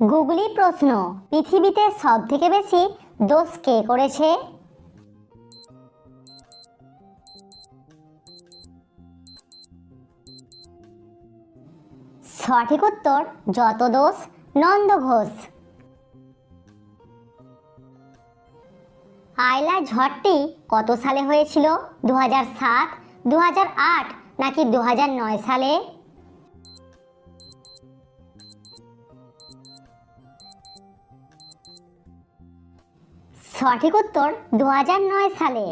গুগলি প্রশ্ন, পৃথিবীতে সবথেকে বেশি দোষ কে করেছে? সঠিক উত্তর যত দোষ নন্দ ঘোষ। আয়লা ঝড়টি কত সালে হয়েছিল? 2007, 2008 নাকি 2009 সালে? সঠিক উত্তর 2009 সালে।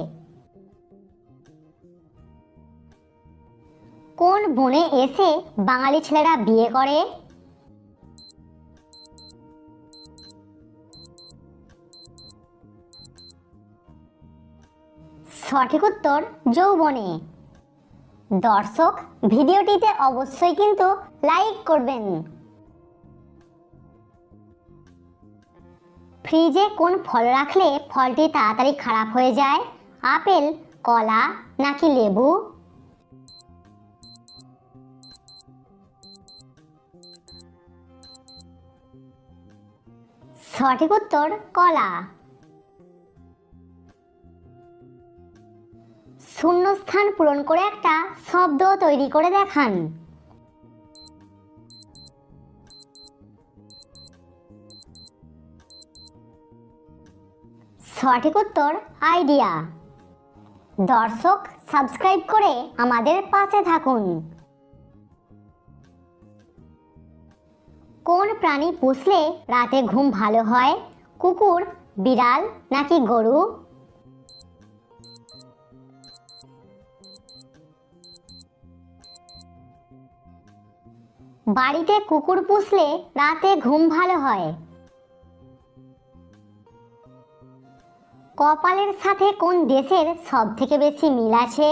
কোন বনে এসে বাঙালি ছেলেরা বিয়ে করে? সঠিক উত্তর যৌবনে। দর্শক, ভিডিওটিতে অবশ্যই কিন্তু লাইক করবেন। ফ্রিজে কোন ফল রাখলে ফলটি তাড়াতাড়ি খারাপ হয়ে যায়? আপেল, কলা নাকি লেবু? সঠিক উত্তর কলা। শূন্যস্থান পূরণ করে একটা শব্দ তৈরি করে দেখান। সঠিক উত্তর আইডিয়া। দর্শক, সাবস্ক্রাইব করে আমাদের পাশে থাকুন। কোন প্রাণী পুষলে রাতে ঘুম ভালো হয়? কুকুর, বিড়াল নাকি গরু? বাড়িতে কুকুর পুষলে রাতে ঘুম ভালো হয়। কপালের সাথে কোন দেশের সবথেকে বেশি মিল আছে?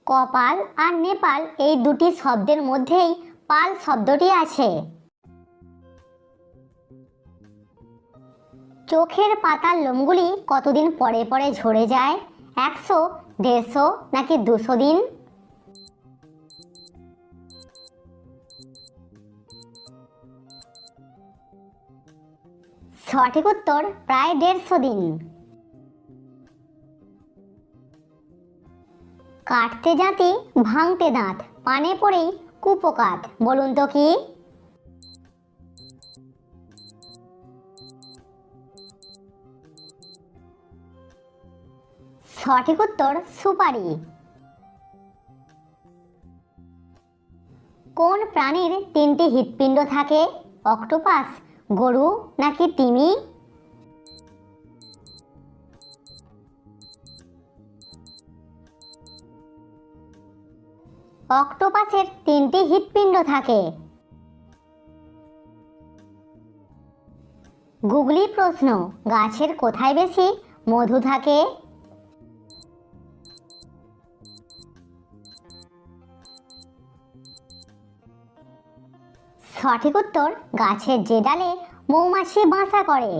কপাল আর নেপাল এই দুটি শব্দের মধ্যেই পাল শব্দটি আছে। চোখের পাতার লোমগুলি কতদিন পরে পরে ঝরে যায়? 100, 150 নাকি 200 দিন? সঠিক উত্তর প্রায় 150 দিন। কাটতে জাতি ভাঙতে দাঁত, পানে পড়েই কুপোকাত, বলুন তো কি? সঠিক উত্তর সুপারি। কোন প্রাণীর 3টি হৃৎপিণ্ড থাকে? অক্টোপাস, গরু নাকি তিমি? অক্টোপাসের 3টি হৃৎপিণ্ড থাকে। গুগলি প্রশ্ন, গাছের কোথায় বেশি মধু থাকে? সঠিক উত্তর গাছের যে ডালে মৌমাছি বাসা করে।